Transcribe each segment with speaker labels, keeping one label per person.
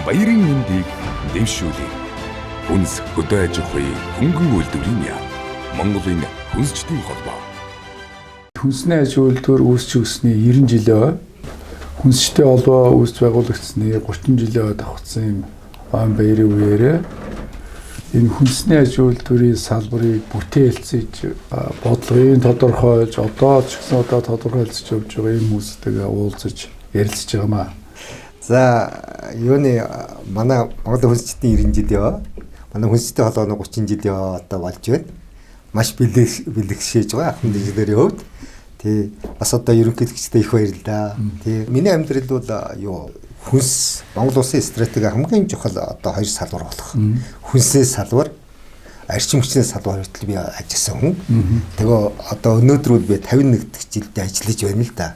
Speaker 1: баярын мэндийг дэвшүүлээ. Хүнс хөдөө аж ахуйн хөнгөн үйлдвэрийн яам. Монголын хүнсчдийн холбоо.
Speaker 2: Хүнсний аж үйлдвэр үүсч өснөө 90 жилээ. Хүнсчдийн холбоо үүсч байгуулагдсны 30 жилээ давхцсан юм он баярын үеэрээ энэ хүнсний аж үйлдвэрийн салбарыг бүтээлцэж бодлогын тодорхойлж одоо ч гэсэн тодорхойлж явж байгаа юм хүмүүстэйгээ уулзаж ярилцж байгаамаа.
Speaker 3: За юуны манай Монгол хүнсчдийн 90 жилээ манай хүнсчдийн холбооны 30 жилээ одоо болж байна. Маш бэлэгшээж байгаа ахын инженерийн хувьд. Тий бас одоо ерөнхийлөгчтэй их баярлалаа. Тий миний амьдрал бол юу хүнс Монгол улсын стратеги хамгийн чухал одоо хоёр салбар болох. Хүнсний салбар, арчим хүчний салбар хүртэл би ажилласан хүн. Тэгээ одоо өнөөдөр би 51 дэх жилдээ ажиллаж байна л да.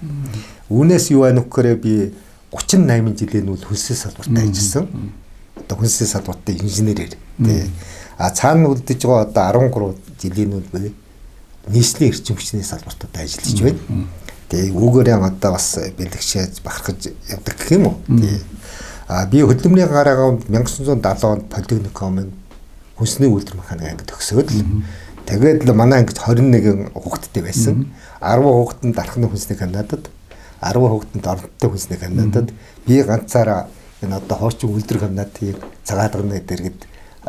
Speaker 3: Үүнээс юу байна вөхөрөө би 38 жилийн үл хүнсний салбарт ажилласан. Одоо хүнсний салбарт инженерээр. Тий цаана үлдэж байгаа одоо 13 жилийн үл би нийслэлийн эрчим хүчний салбарт ажиллаж байна. Тэгээ үүгээрээ одоо бас бэлэгшээж бахархаж явдаг гэх юм уу. Би хөдөлмөрийн гараагаа 1970 онд политехникумын хүнсний үйлдвэр механик анги төгсөөд л тэгээд л манай ангид 21 хүүхэдтэй байсан. 10 хүүхэд нь дархны хүнсний кандидатад, 10 хүүхэд нь оронтой хүнсний кандидатад би ганцаараа энэ одоо хоочин үйлдвэр кандидатыг цагаалганы дэргэд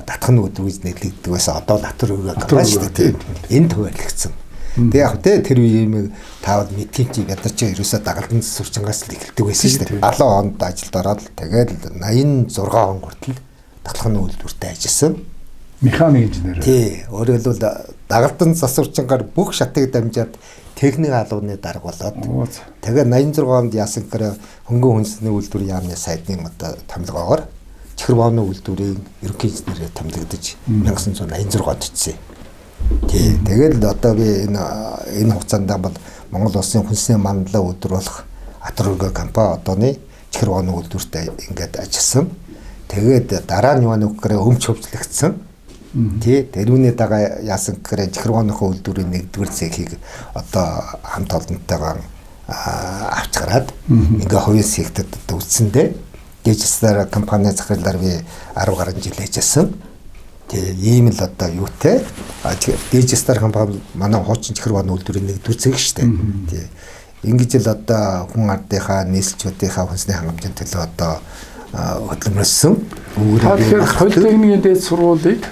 Speaker 3: татхны өдрүүж нэглэгддэг байсан. Одоо татвар өрөө гаргаж шүү дээ. Энд хуваарлагдсан. Тэгээ яг тэр үеийн таавал мэдхийн чи ядарч ерөөсө дагалдан засварчингаас л эхэлдэг байсан шүү дээ. 70 онд ажилд ороод тэгээд 86 он хүртэл татхны үйлдвэртээ ажилласан.
Speaker 2: Механик инженер.
Speaker 3: Тий, өөрөөр хэлбэл дагалдан засварчингаар бүх шатыг дамжаад техник албаны дарга болоод тэгээд 86 онд яасан гэхээр хөнгөн хүнсний үйлдвэрийн яамны сайдны одоо томилгоогоор чихэр боомны үйлдвэрийн ерөнхий инженерээр томилогдож 1986 онд очсон. Тий, тэгээд одоо би энэ хугацаанд бол Монгол улсын хүнсний мандлаа өдрөх Атурга компани одооны чихэр боомны үйлдвэртээ ингээд ажилласан. Тэгээд дараа нь юу нөхөрөө өмч хөвчлөгдсөн. Тий, тэрүүний дагаа яасан гэхээр чихэр боомныхоо үйлдвэрийн нэгдүгээр цехийг одоо хамт олонтойгоо авч гараад ингээ хувийн секторт үүсэндээ Дижитал компани захирлаар би 10 гаруй жил ажилласан. Тэгээ ийм л одоо юутэй Дижитал компани манай хуучин чихэр боомны үйлдвэрийн нэгдүгээр цэг шүү дээ. Тий. Ингэж л одоо хүн ардынхаа нийслэлчүүдийнхаа хүнсний хангамжийн төлөө одоо хөдөлмөрсөн.
Speaker 2: Тэгэхээр политехникийн дээд сургуулийг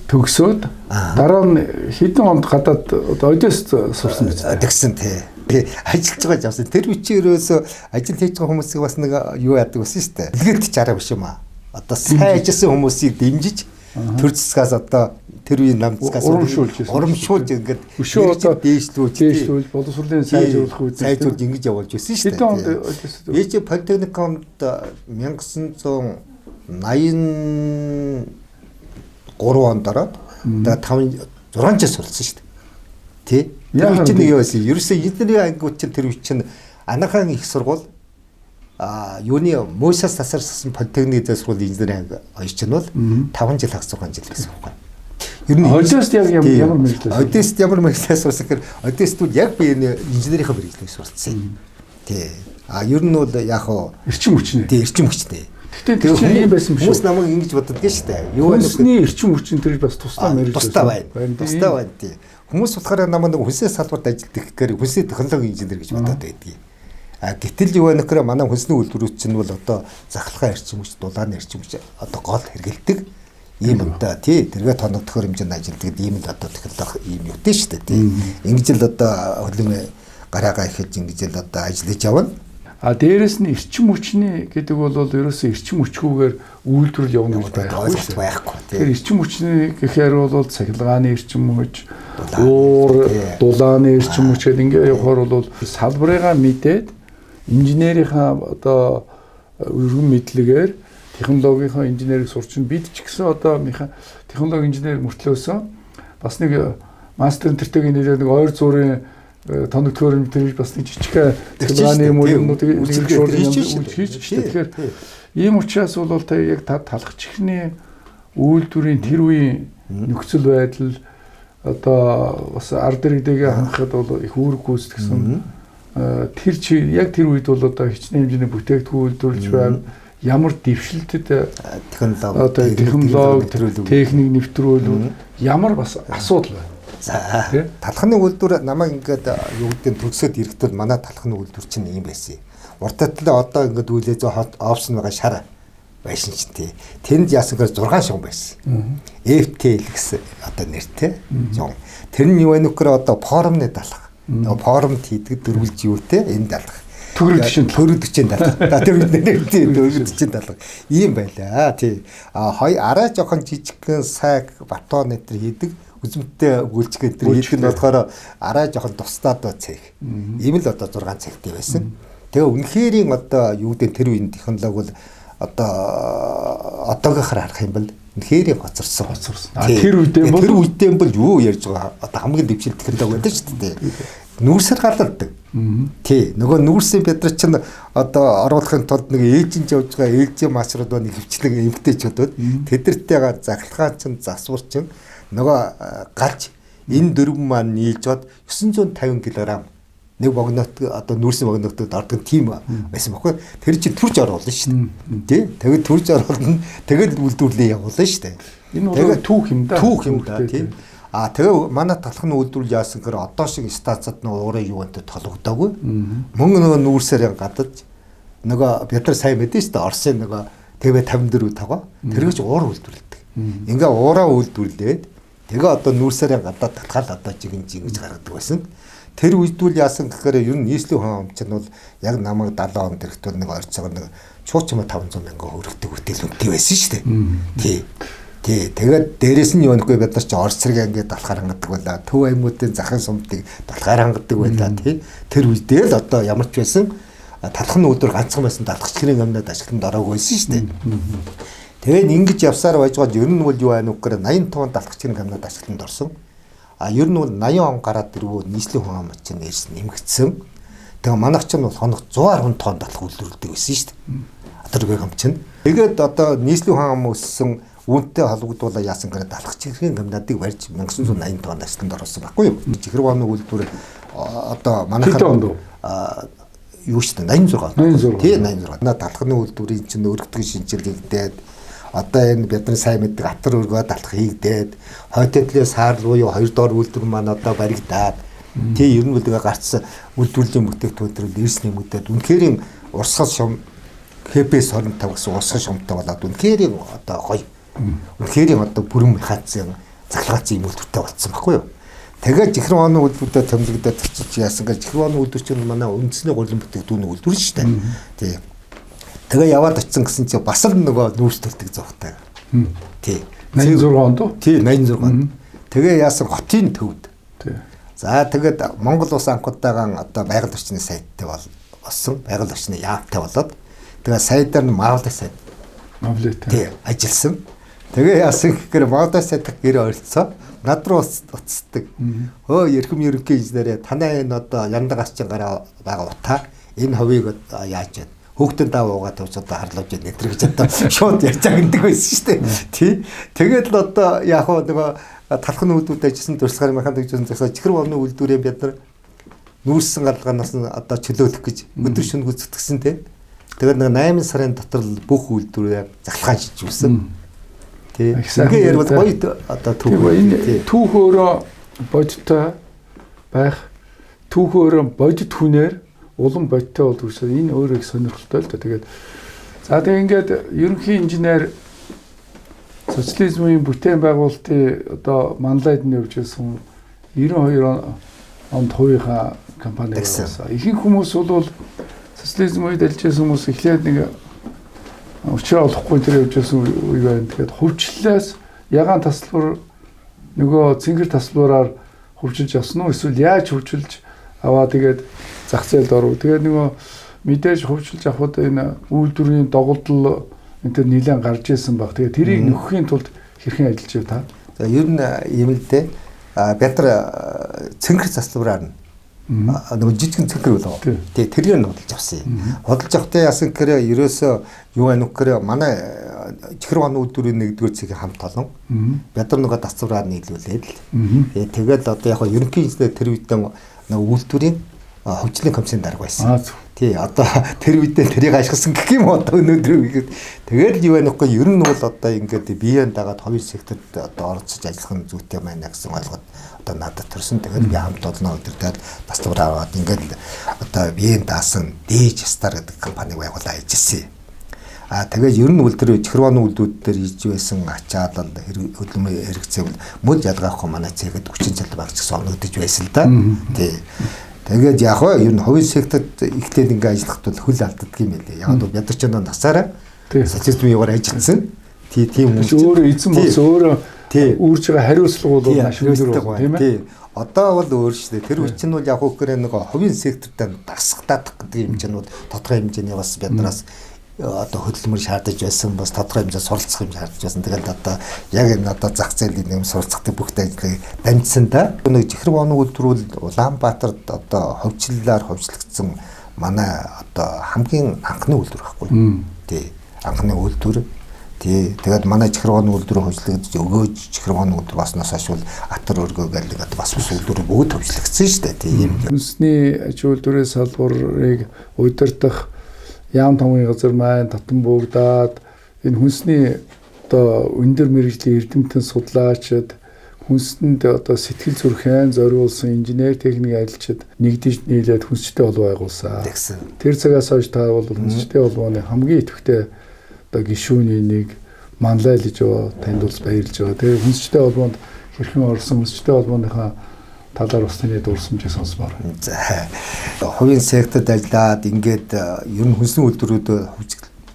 Speaker 2: төгсөөд дараа нь хэдэн онд гадаад одоо Одесст сурсан гэж
Speaker 3: тэгсэн тий. Ажиллаж байгаа явсан. Тэр үчирөөс ажил хийж байгаа хүмүүсийг бас нэг юу яадаг байсан шүү дээ. Илгээд чараа биш юм аа. Одоо сайн ажилласан хүмүүсийг дэмжиж төр засгаас одоо тэр үеийн намцгаас урамшуулж ингээд
Speaker 2: өшөө одоо
Speaker 3: дээшлүүлж
Speaker 2: боловсролын сайжруулах үед
Speaker 3: сайжруулж ингэж явуулж байсан шүү дээ.
Speaker 2: Хэдэн онд
Speaker 3: би чи политехникумд 1983 онд ороод тэгээд 6 жил сурсан шүү дээ. Тий. Тэр чинь юу байсан? Ерөөсөө инженерийн ангиуд чинь тэр чинь Анагаан их сургууль юуны Мөсөөс тасарсан политехникийн сургуулийн инженерийн анги хоёр чинь бол 5 жил хагас 6 жил байсан байхгүй. Ер нь
Speaker 2: Одесст яг ямар мэргэжлээс?
Speaker 3: Одесст ямар мэргэжлээс сурсан гэхээр Одесстүүд яг би энэ инженерийнхаа мэргэжлийг сурсан. Тий. Ер нь бол яг хоо
Speaker 2: эрчим хүчний.
Speaker 3: Тий, эрчим хүчтэй.
Speaker 2: Гэхдээ тэр юм байсан биш үү?
Speaker 3: Хүмүүс намайг ингэж боддог шүү дээ.
Speaker 2: Юу вэ? Хүнсний эрчим хүчин тэр бас тусдаа мэргэжлээс.
Speaker 3: Тусдаа байна. Тусдаа байна тий. Хүмүүс болохоор намайг хүнсний салбарт ажилладаг гэхээр хүнсний технологийн инженер гэж бодоод байдгийг. Гэтэл юу вэ нөхөр манай хүнсний үйлдвэрүүд чинь бол одоо захлагын эрчим хүч, дулааны эрчим хүч одоо гол хэрэгэлдэг ийм одоо тий тэргээ тоног төхөр хэмжээнд ажилладаг ийм л одоо технологи ийм юутэй шүү дээ тий. Ингэж л одоо хөлөмө гараагаа ихэлж ингэж л одоо ажиллаж явна.
Speaker 2: Дээрэс нь эрчим хүчний гэдэг бол ерөөсөө эрчим хүчгүйгээр үйлдвэрлэл явна гэж
Speaker 3: байхгүй.
Speaker 2: Тэр эрчим хүчний гэхээр бол цахилгааны эрчим хүч, дулааны эрчим хүч гэдэг ингээд явахаар бол салбарыгаа мэдээд инженерийнхаа одоо өргөн мэдлэгээр технологийнхаа инженерийг сурчин бид ч гэсэн одоо технологи инженер мөртлөөсөн бас нэг мастер энтертэйгийн нэг ойр зуурын тоног төхөөрөмж тэр бас нэг жижиг цахилгааны юмнуудыг хийж штэ. Тэгэхээр ийм учраас бол та яг талах чихний үйлдвэрийн тэр үеийн нөхцөл байдал одоо бас ард иргэдэгээ хангахад бол их үүрэг гүйцэтгсэн тэр чи яг тэр үед бол одоо хичнээн хэмжээний бүтээгдэхүүн үйлдвэрлэж байв. Ямар дэвшилтэд технологи техник нэвтрүүлүүд ямар бас асуудал байна.
Speaker 3: За талхны үйлдвэр намайг ингээд юу гэдэг төгсөд ирэхдээ манай талхны үйлдвэр чинь юм байсан. Уртад л одоо ингээд үйлээ зөө опшн байгаа шар байсан ч тий. Тэнд яасан гэхээр 6 шугам байсан. FTL гэсэн одоо нэртэй. Тэр нь юу вэ нөхөр одоо формны далах. Формд хийдэг дөрвөлж юутэй энэ далах. Төрөлдөчийн далах. Тэр нэртэй дөрвөлдөчийн далах. Ийм байлаа. Тий. Арай жоохон жижигхэн сайг батон нэтер хийдэг. Үзмтэй гүйлчгээ тэр хийх нь болохоор арай жоохон тусдаад цэг. Ийм л одоо 6 цагтай байсан. Тэгээ үнэхэрийн одоо юу гэдэг тэр үеийн технологи бол одоо одоогийнхаар харах юм бол үнэхээр хоцорсон. Тэр үедээ бол юу ярьж байгаа одоо хамгийн дэвшил технологи байдаг шүү дээ. Нүүрсээр галардаг. Тий. Нөгөө нүүрсээ бид нар чинь одоо оруулахын тулд нэг ээлжинд явж байгаа ээлжийн маршрут нэг хөвчлэн эмгтээчудод тэдэртэйгээ захлагаан чинь засвар чинь нөгөө гарч энэ дөрвөн маань нийлж бод 950 кг нэг богнот одоо нүүрсийн богнотод ордог тийм байсан байхгүй. Тэр чинь төрж оруулна шүү дээ. Тий. Тэгээд төрж оруулна. Тэгээд үйлдвэрлэлээ явуулна шүү дээ.
Speaker 2: Энэ бол түүх юм да.
Speaker 3: Түүх юм да тий. Тэгээ манай талхны үйлдвэрлэл яасан гэхээр одоо шиг стацад нь уураа юу өнтэй толгодоогүй. Мөн нөгөө нүүрсээр гадаж нөгөө бид нар сайн мэдэн шүү дээ. Орсын нөгөө ТV54 тагаа. Тэргэж уур үйлдвэрлэдэг. Ингээ уураа үйлдвэрлээд тэгээ одоо нүүрсээр гадаад талхаал одоо жигэж гаргадаг байсан. Тэр үйлдвэрлэл яасан гэхээр ер нь нийслэлийн хон амч нь бол яг намайг 70 он дэрэгтүүр нэг ойрцоогоор нэг чууч юм 500 мянга хөрөгдөг үтэл үнэтэй байсан шүү дээ. Тий. Тэгээд дээрэс нь юу нэхгүй бид нар ч орц зэрэг ингээд далахаар хангадаг байлаа. Төв аймагуудын захын сумдыг далахаар хангадаг байлаа тий. Тэр үедээ л одоо ямар ч байсан талхны өдөр ганцхан байсан далахчрын өмнөд ашигланд ороогүй байсан шүү дээ. Тэгээд ингэж явсаар байж байгаа ер нь бол юу байна вэ гэхээр 85 далахчрын өмнөд ашигланд орсон. Ер нь бол 80 он гараад ирвөө нийслэлийн хүн амч чинь нэмэгдсэн. Тэгээ манайх ч нь бол хоног 110 тонн далах үйлдвэрлэдэг байсан шүү дээ. Адрыг хам чинь. Тэгээд одоо нийслэлийн хүн ам өссөн үүнтэй холбогдуулаад яасан гэхээр далах чихрийн гамнадыг барьж 1980 тонн ашигланд оруулсан байхгүй юу? Чихэр бааны үйлдвэр одоо манайх юу шүү дээ 86. Тий 86. Далахны үйлдвэрийн чинь өргөдөг шинжилгээгдээд одоо энэ бидний сайн мэддэг атар өргөө далах хийгдээд хойтэтлээ саар руу 2 доор үйлдвэр маань одоо баригдаад тий ер нь бол тэгээ гарцсан үйлдвэрлэлийн бүтээгдэхүүн ирсэн нэмэгдээд үнэхээр урсгал шум ХПС 25 гэсэн урсгал шумтай болоод үнэхээр одоо гоё үнэхээр одоо бүрэн механикийн захлагаацсан юм үйлдвэртэй болсон байхгүй юу. Тэгээд чихрэн оны үйлдвэртэй томилогдоод очиж яасан гэж чихрэн оны үйлдвэр чинь манай үндэсний голын бүтээгдэхүүн үйлдвэр шүү дээ. Тий. Тэгээ яваад очсон гэсэн чинь бас л нөгөө нүүрс төлдөг зовхтой. Тий.
Speaker 2: 86 онд уу?
Speaker 3: Тий 86 онд. Тэгээ яасан хотын төвд.
Speaker 2: Тий.
Speaker 3: За тэгээд Монгол улс анхудлаагаан одоо байгаль орчны сайттай болсон. Байгаль орчны яамтай болоод тэгээ сайдаар нь Мавлет сайд.
Speaker 2: Мавлет.
Speaker 3: Тий ажилласан. Тэгээ яасан гэхээр Мавлет сайд гэр оролцоо. Над руу уцдаг. Хөө ерхэм ерөнхий инженерээ танай энэ одоо янда гарчин гараа байгаа утаа энэ ховыг яаж яа хөөхтөн даавуугаа тавьж одоо харлавж нэтрэх гэж одоо шууд ярьж агдаг байсан шүү дээ. Тий. Тэгээд л одоо яг нөгөө талхны үйлдвэрт ажилласан дурсгарын механик гэсэн засаа чихэр болны үйлдвэрээ бид нар нүүрсэн гаргалгаанаас нь одоо чөлөөлөх гэж өдөр шөнө гүйцэтгсэн тий. Тэгээд нэг 8 сарын дотор л бүх үйлдвэрээ захлагаан шийдвэрсэн. Тий. Ингээ ярил гоё одоо түүх.
Speaker 2: Энэ түүх өөрөө бодиттой байх. Түүх өөрөө бодит хүнээр улам бодиттой бол үсээ энэ өөрөө их сонирхолтой л да. Тэгээд за тэгээд ингээд ерөнхий инженер социализмын бүтээн байгуулалтын одоо манлайд нь явж байсан 92 онд хувийнхаа компани байсан. Ихэнх хүмүүс бол социализм үед ажиллаж хүмүүс эхлээд нэг учраа олохгүй тэр явж байсан үе байна. Тэгэхээр хөвчлөлээс ягаан тасалбар нөгөө цэнгэр тасалбараар хөвчилж авсан уу эсвэл яаж хөвчилж аваа тэгээд зах зээлд оров. Тэгээд нөгөө мэдээж хөвчилж авахд энэ үйлдвэрийн доголдол энэ нэлээд гарч ирсэн баг. Тэгээд тэрийг нөхөхийн тулд хэрхэн ажиллаж байв та?
Speaker 3: За ер нь юм л дээ. Бид нар цэнгэр тасалбараар нөгөө жижигэн цэнгэр болоо. Тэгээ тэрийг нь худалдаж авсан юм. Худалдаж авахтаа яасан гэхээр ерөөсөө юу байна вэ гэхээр манай чихэр бааны үйлдвэрийн нэгдүгээр цэгийн хамт олон бид нар нөгөө тасалбараар нийлүүлээд л. Тэгээд одоо яг ерөнхий инженер тэр үедээ нөгөө үйлдвэрийн хөгжлийн комиссийн дарга байсан.
Speaker 2: Зөв.
Speaker 3: Тий, одоо тэр үедээ тэрийг ашигласан гэх юм одоо өнөөдөр ихэд тэгээд юу байна вэ? Ер нь бол одоо ингээд биеийн дагаад хувийн секторт одоо оролцож ажиллах нь зүйтэй байна гэсэн ойлголт одоо надад төрсөн. Тэгээд би хамт олно өдөртөө бас туур аваад ингээд одоо биеийн даасан Дээж Стар гэдэг компаниг байгуулаад ажилласан. Тэгээд ер нь үлдэр чихрваны үлдүүд дээр хийж байсан ачаалал хөдөлмөрийн хэрэгцээвэл мөн ялгаахгүй манай цэгэд 30 цалин багц гэсэн оногдож байсан л да. Тий. Тэгээд яг хөө ер нь хувийн секторт ихтэй ингээ ажиллахад бол хөл алддаг юм байлээ. Яг нь бид нар ч насаараа социализмын югаар ажилласан. Тийм хүн
Speaker 2: өөрөө эзэн болсон өөрөө үүрж байгаа хариуцлага бол маш өндөр тийм ээ.
Speaker 3: Одоо бол өөр шүү дээ. Тэр үе чинь бол яг хөөхөр нэг хувийн секторт дасгатаадах гэдэг юм чинь бол тодорхой хэмжээний бас биднээс одоо хөдөлмөр шаардаж байсан, бас тодорхой хэмжээнд суралцах юм шаардаж байсан. Тэгээд одоо яг энэ одоо зах зээлийн нэм суралцахтай бүх ажлыг дамжсан да. Нэг чихрваны үйлдвэрүүл Улаанбаатарт одоо хөгжлөгдсөн манай одоо хамгийн анхны үйлдвэр байхгүй. Тий. Анхны үйлдвэр. Тий. Тэгээд манай чихрваны үйлдвэр хөгжлөгдөж өгөөж чихрваны үйлдвэр баснаас хойш бол Атар өргөө гэдэг одоо бас үйлдвэр бүгд хөгжлөгдсөн шүү дээ. Тий.
Speaker 2: Хүнсний аж үйлдвэрийн салбарыг удирдах яам тамгын газар маань татан буугдаад энэ хүнсний одоо өндөр мэргэжлийн эрдэмтэн судлаачид хүнсэнд одоо сэтгэл зүрхэн зориулсан инженер техник ажилчид нэгдэж нийлээд хүнсчтэй холбоо байгуулсан. Тэр цагаас хойш та бол хүнсчтэй холбооны хамгийн идэвхтэй одоо гишүүний нэг манлайлж байгаа танд улс баярлж байгаа. Тэгээ хүнсчтэй холбоонд хэрхэн орсон хүнсчтэй холбооныхаа талаар бас таны дурсамжийг сонсмоор.
Speaker 3: За хувийн секторт ажиллаад ингээд ер нь хүнсний үйлдвэрүүд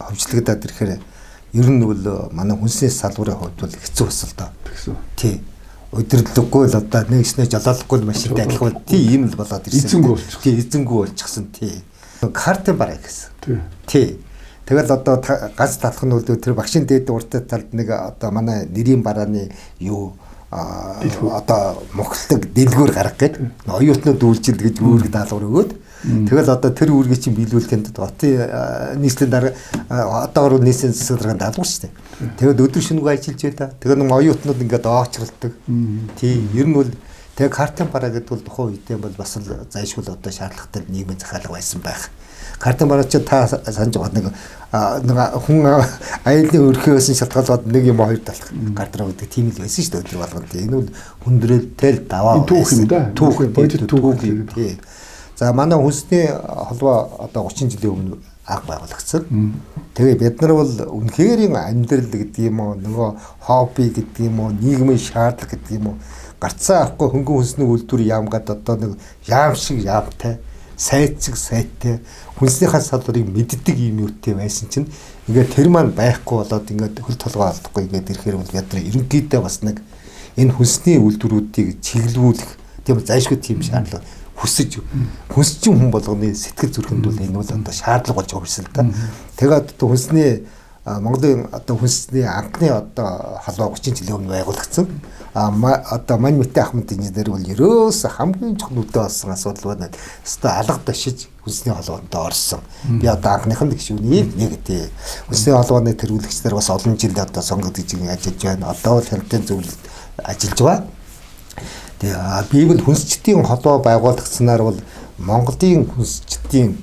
Speaker 3: хөгжлөгдөд ирэхээр ер нь бол манай хүнсний салбарын хувьд бол хэцүү бас л доо. Тий. Удирдлаггүй л одоо нэгснээ жолоолохгүй машинтай адилхан тий ийм л болоод ирсэн.
Speaker 2: Эзэнгүй болчихсон.
Speaker 3: Тий, эзэнгүй болчихсон тий. Картын бараа гэсэн. Тий. Тэгэл одоо ганц талах нь бол тэр багшийн дээд уртад талд нэг одоо манай нэрийн барааны юу одоо мохлог дэлгүүр гарах гээд оюутнууд үйлчил гэж үүрэг даалгавар өгөөд тэгэл одоо тэр үүргийг чинь биелүүлэхэд хотын нийслэлийн дарга одоогоор нийслэлийн засаг дарганд даалгавар шүү дээ. Тэгэл өдөр шөнөгүй ажиллаж байла. Тэгээ нэг оюутнууд ингээд оочролдог. Тийм ер нь бол тэгээ картын бараа гэдэг бол тухайн үедээ бол бас л зайлшгүй одоо шаардлагатай нийгмийн захиалга байсан байх. Картын бараа чи та санаж байгаа нэг хүн аялын өрхөөсөн шалтгаалаад нэг юм хоёр талах картраа гэдэг тийм л байсан шүү дээ өдөр болгонд. Энэ бол хүндрэлтэй даваа байсан. Түүх юм. За манай хүнсний холбоо одоо 30 жилийн өмнө анх байгуулагдсан. Тэгээ бид нар бол үнэхээр амьдрал гэдэг юм уу нөгөө хобби гэдэг юм уу нийгмийн шаардлага гэдэг юм уу гарцаа авахгүй хөнгөн хүнсний үйлдвэр яамгаад одоо нэг яам шиг яамтай сайцэг сайтай хүнснийхаа салбарыг мэддэг юм юутэй байсан чинь ингээд тэр маань байхгүй болоод ингээд хөл толгой алдахгүй ингээд ирэхээр бол бид нар ерөнхийдөө бас нэг энэ хүнсний үйлдвэрүүдийг чиглүүлэх тийм зайлшгүй тийм шаардлага хүсэж хүнсчин хүн болгоны сэтгэл зүрхэнд бол энэ бол одоо шаардлага болж хувирсан л да. Тэгээд одоо хүнсний Монголын одоо хүнсний анхны одоо холбоо 30 жилийн өмнө байгуулагдсан. Одоо мань мэтэ Ахмад инженер бол ерөөс хамгийн чухал үдэ болсон асуудал байна. Өөртөө алга дашиж хүнсний холбоонд орсон. Би одоо анхныхын гишүүний нэг тий. Хүнсний холбооны тэргүүлэгчдэр бас олон жил одоо сонгогдож ажиллаж байна. Одоо бол хяналтын зөвлөлд ажиллаж байгаа. Тэгээ би бол хүнсчдийн холбоо байгуулагдсанаар бол Монголын хүнсчдийн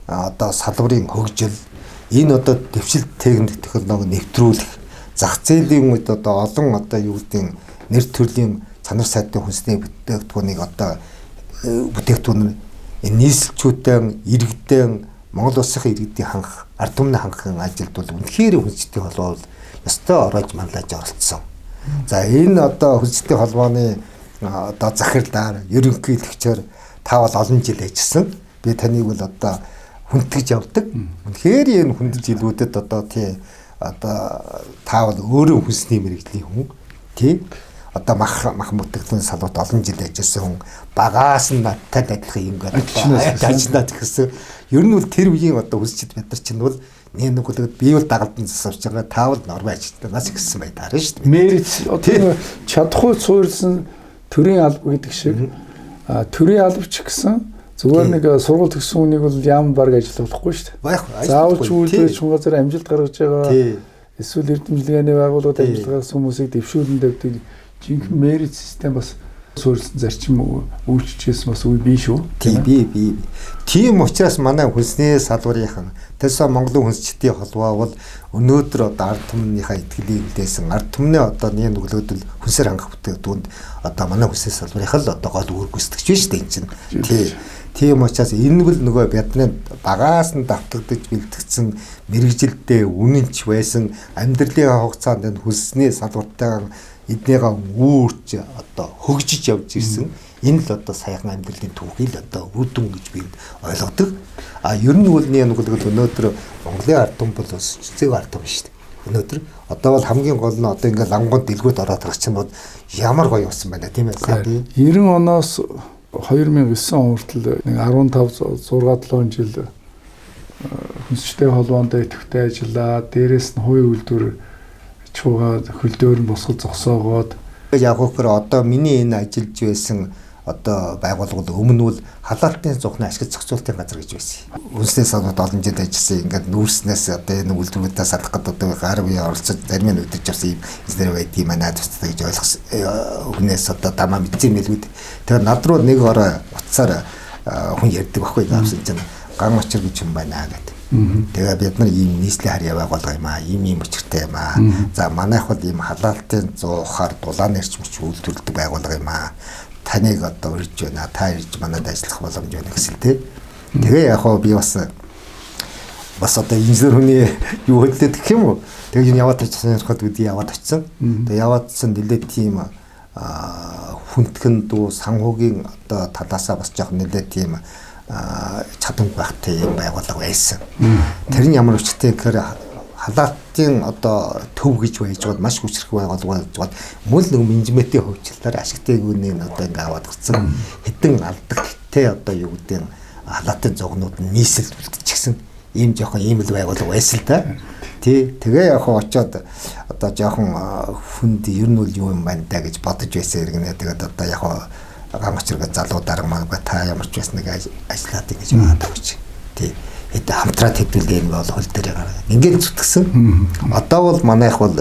Speaker 3: одоо салбарын хөгжил энэ одоо дэвшилт техник технологи нэвтрүүлэх зах зээлийн үед одоо олон одоо юу гэдэг нэр төрлийн чанар сайдтай хүнсний бүтээгдэхүүнийг одоо бүтээгдэхүүн нийслэлчүүдэн иргэдэн Монгол улсын иргэдийн хангах ард түмний хангахын ажилд бол үнэхээр хүнсчдийн холбоо бол ёстой ороож манлаж оролцсон. За энэ одоо хүнсчдийн холбооны одоо захирлаар ерөнхийлөгчөөр та бол олон жил ажилласан. Би таныг бол одоо хүндгэж явдаг. Үнэхээр энэ хүндэж илүүдэд одоо тий одоо та бол өөрөө хүнсний мэрэгжлийн хүн тий одоо мах бүтээгдэхүүн салбарт олон жил ажилласан хүн багаас нь надтай адилхан юм гэдэг ажиллаад гэсэн. Ер нь бол тэр үеийн одоо хүнсчд бид нар чинь бол нэг үлээд би бол дагалдан засавч байгаа та бол нормын ажилтнаас гэсэн байдаар шүү дээ.
Speaker 2: Мэрэж одоо чадахгүй суурилсан төрийн алба гэдэг шиг төрийн албач гэсэн зүгээр нэг сургууль төгссөн хүнийг бол яам баг ажиллах болохгүй шүү дээ. Заавал ч үйлдвэр чун газар амжилт гаргаж байгаа эсвэл эрдэмтдийн байгууллагад амжилт гаргасан хүмүүсийг дэвшүүлэн тавьдаг жинхэнэ мэрэж систем бас суурьсан зарчим үйлчилжсэн бас үе бий шүү.
Speaker 3: Тийм би. Тийм учраас манай хүнсний салбарынхан тэрсэн Монголын хүнсчдийн холбоо бол өнөөдөр одоо ард түмнийхээ итгэлийг дээсэн ард түмний одоо нэг нөлөөдөл хүнсээр хангах бүтээгдэхүүнд одоо манай хүнсний салбарынхан л одоо гол үр гүйцэтгэж байна шүү дээ энэ чинь. Тийм учраас энэ бол нөгөө бидний багаас нь давтагдж бэлтгэсэн мэрэгжилдээ үнэнч байсан амьдралын хугацаанд энэ хүнсний салбартайгаа эднийгээ үүрч одоо хөгжиж явж ирсэн энэ л одоо саяхан амьдралын түүхийг л одоо үүдэн гэж би ойлгодог. Ер нь бол нэг өнөөдөр Монголын ард түмэн бол цэцэг ард түмэн шүү дээ. Өнөөдөр одоо бол хамгийн гол нь одоо ингээд лангууд дэлгүүд ороод байгаа чинь бол ямар гоё болсон байна тийм ээ.
Speaker 2: 90 оноос 2009 он хүртэл нэг 15 6-7 жил хүнсчтэй холбоонд идэвхтэй ажиллаа. Дээрээс нь хувийн үйлдвэр чуугаад хөлдөөр нь босгож зогсоогоод
Speaker 3: яг хөөр одоо миний энэ ажиллаж байсан одоо байгууллага өмнө бол халаалтын зохны ашиг зохицуулалтын газар гэж байсан. Үндэсний санууд олон жил ажилласан ингээд нүүрснээс одоо энэ үйлдвэрүүдээ салах гэдэг одоо гар бие оролцож зарим нь өдөрж авсан юм инженер байдгийг манай тустай гэж ойлгосон. Өгнөөс одоо тамаа мэдсэн мэлгүүд. Тэгэхээр над руу нэг ороо утсаар хүн ярьдаг байхгүй наавсан чинь ган очир гэж юм байна гэдэг. Тэгээ бид нар ийм нийслэлийн харьяа байгуулга юм аа, ийм өчртэй юм аа. За манайх бол ийм халаалтын зуухаар дулааны эрчимч үйлдвэрлэдэг байгуулга юм аа. Таныг одоо урьж байна, та ирж манад ажиллах боломж байна гэсэн тий. Тэгээ яг хоо би бас одоо инженер хүний юу хэлдэг гэх юм уу? Тэгээ энэ яваад очсон хот үгүй яваад очсон. Тэгээ яваадсан нэлээд тийм хүндхэн дуу санхүүгийн одоо талаасаа бас жоох нэлээд тийм чадамж багтай юм байгуулга байсан. Тэр нь ямар өчтэй гэхээр халаалтын одоо төв гэж байж байгаа маш хүчрэх байгуулга байж байгаа. Мөн нэг менежментийн хөгжлөөр ашигтай гүнийг одоо ингэ аваад гацсан. Хэдэн алдагтай одоо юу гэдэг нь халаалтын зогнууд нь нийслэл үлдчихсэн. Ийм жоохон ийм л байгуулга байсан л да. Тэгээ яг очоод одоо жоохон хүнд ер нь бол юу юм байна да гэж бодож байсан иргэнэ. Тэгээд одоо яг ган очиргээ залуу дарга маань та ямар ч байсан нэг ажиллаад ингэж байгаа гэж. Эд хамтраад хэдүүлгээ юм бол хөл дээр гараа. Ингээд зүтгэсэн. Одоо бол манайх бол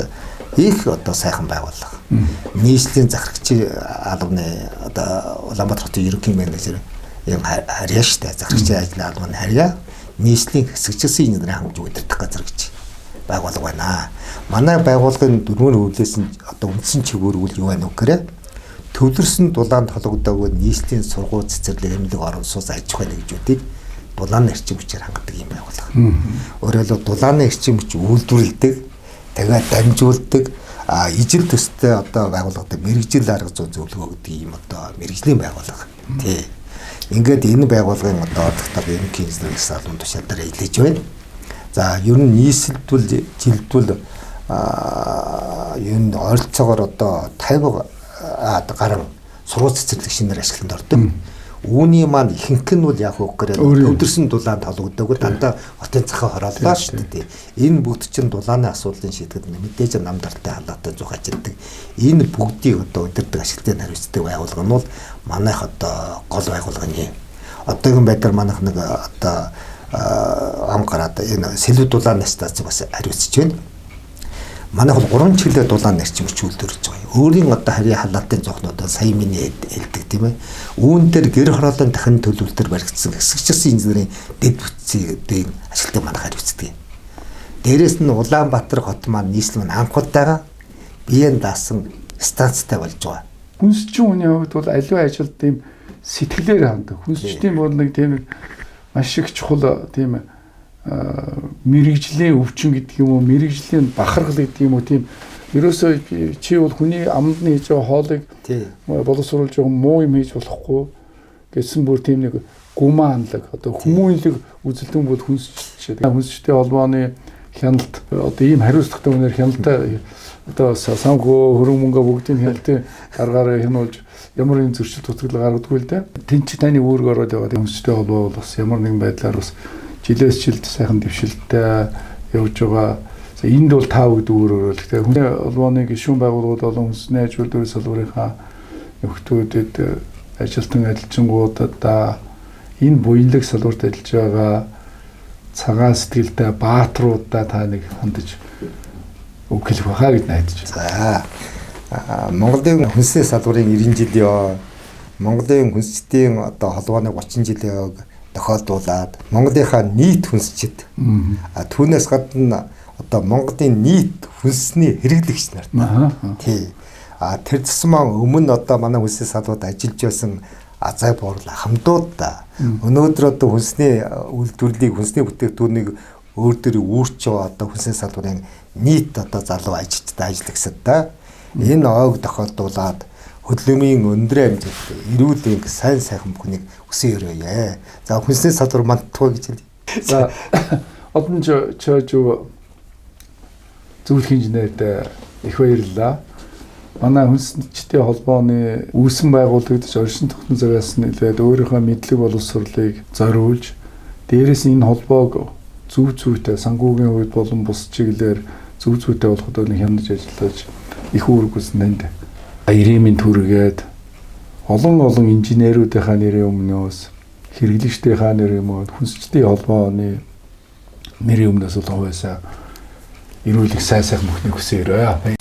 Speaker 3: их одоо сайхан байгууллага. Нийслэлийн захирагчийн албаны одоо Улаанбаатар хотын ерөнхий менежер юм харьяа штэ захирагчийн ажлын албаны харьяа нийслэлийн хэсэгчсэн инженерийн хангаж удирдах газар гэж байгууллага байна. Манай байгууллагын дөрвөн хөвлөөсөн одоо үндсэн чиглэл юу байна вэ гэхээр төвлөрсөн дулаанд холбогдоогүй нийслэлийн сургууль цэцэрлэг эмнэлэг орон сууц аж ахуйн нэгжүүдийг дулааны эрчим хүчээр хангадаг юм байгууллага. Өөрөөр хэлбэл дулааны эрчим хүч үйлдвэрлэдэг, тэгээд дамжуулдаг, ижил төстэй одоо байгууллагатай мэрэгжил арга зүйн зөвлөгөө гэдэг юм одоо мэрэгжлийн байгууллага. Тий. Ингээд энэ байгууллагын одоо ордогтой ерөнхий инженерийн салбарын тушаалаар ажиллаж байна. За ер нь нийслэлдвэл жилдвэл энэ ойролцоогоор одоо 50 гаруй сургууль цэцэрлэг шинээр ашиглалтанд ордог. Үүний маань ихэнх нь бол яг үгээр өвдөрсөн дулаанд холбогддог дандаа хотын захаа хорооллоо шүү дээ. Энэ бүгд чинь дулааны асуудлын шийдэхэд мэдээж нам дартай халаатай зух ажилладаг. Энэ бүгдийг одоо удирдаг ашиглалтын хариуцдаг байгууллага нь бол манайх одоо гол байгууллага нь. Одоогийн байдлаар манайх нэг одоо ам гараад энэ сэлбэг дулааны стац бас хариуцж байна. Манайх бол 3 чиглэлээр дулаан эрчим хүч үйлдвэрлэж байгаа. Өөрийн одоо харьяа халаалтын зохнуудаа сая миний хэлдэг тийм ээ. Үүн дээр гэр хорооллын дахин төлөвлөлтөөр баригдсан хэсэгчсэн инженерийн дэд бүтцийн ашиглалтыг манайх хариуцдаг. Дээрээс нь Улаанбаатар хот маань нийслэл маань анх удаага биеийн даасан станцтай болж байгаа.
Speaker 2: Хүнсчин хүний хувьд бол аливаа ажилд тийм сэтгэлээр хандаг. Хүнсчдийн бол нэг тийм маш их чухал тийм мэрэгжлийн өвчин гэдэг юм уу, мэрэгжлийн бахархал гэдэг юм уу тийм ерөөсөө чи бол хүний аманд нь хийж байгаа хоолыг боловсруулж байгаа муу юм хийж болохгүй гэсэн бүр тийм нэг гүмаа хандлага одоо хүмүүнлэг үзэлтэн бол хүнсчтэй холбооны хяналт одоо ийм хариуцлагатай үнээр хяналтаа одоо санхүү хөрөнгө мөнгө бүгдийг хяналтын аргаараа хянуулж ямар нэгэн зөрчил тутаглал гаргадаггүй л дээ. Тэн чи таны үүрэг ороод яваад хүнсчтэй холбоо бол бас ямар нэгэн байдлаар бас жилээс жилд сайхан дэвшилттэй явж байгаа. Энд бол тав гэдэг өөрөөр хэлбэл хүний холбооны гишүүн байгууллагууд болон хүнсний аж үйлдвэрийн салбарынхаа нөхдөдөд ажилтан ажилчингуудаа энэ буянлаг салбарт ажиллаж байгаа цагаан сэтгэлтэй баатруудаа та нэг хандаж өгөх байхаа гэж найдаж байна.
Speaker 3: За Монголын хүнсний салбарын 90 жилийн Монголын хүнсчдийн одоо холбооны 30 жилийн тохиолдуулаад Монголынхаа нийт хүнсчид түүнээс гадна одоо Монголын нийт хүнсний хэрэглэгч нар. Тий. Тэр тусмаа өмнө одоо манай хүнсний салбарт ажиллаж байсан азай буурлал хамтууд өнөөдөр одоо хүнсний үйлдвэрлэлийг хүнсний бүтээгдэхүүнийг өөр дөр үүрч одоо хүнсний салбарын нийт одоо залуу ажилчтай ажиллагсад энэ ойг тохиолдуулаад хөдөлмөрийн өндөр хэмжээтэй эрүүл энх сайн сайхан бүхнийг өсөн өрөөе. За хүнсний салбар мандтгүй гэж хэлье.
Speaker 2: За одон чожуу зөвлөх инженерд их баярлалаа. Манай хүнсчдийн холбооны үүсгэн байгуулагдаж оршин тогтнол зураас нэлээд өөрийнхөө мэдлэг боловсролыг зориулж дээрээс энэ холбоог зөв зүйтэй санхүүгийн үед болон бус чиглэлээр зөв зүйтэй болоход хянаж ажиллаж их үүрэг гүйсэн танд баярын түргээд олон инженерүүдийнхаа нэрийн өмнөөс хэрэглэгчдийнхаа нэрийн өмнөөс хүнсчдийн холбооны нэрийн өмнөөс бол хувьяасаа эрүүлэх сайн сайхан бүхнийг хүсээрээ.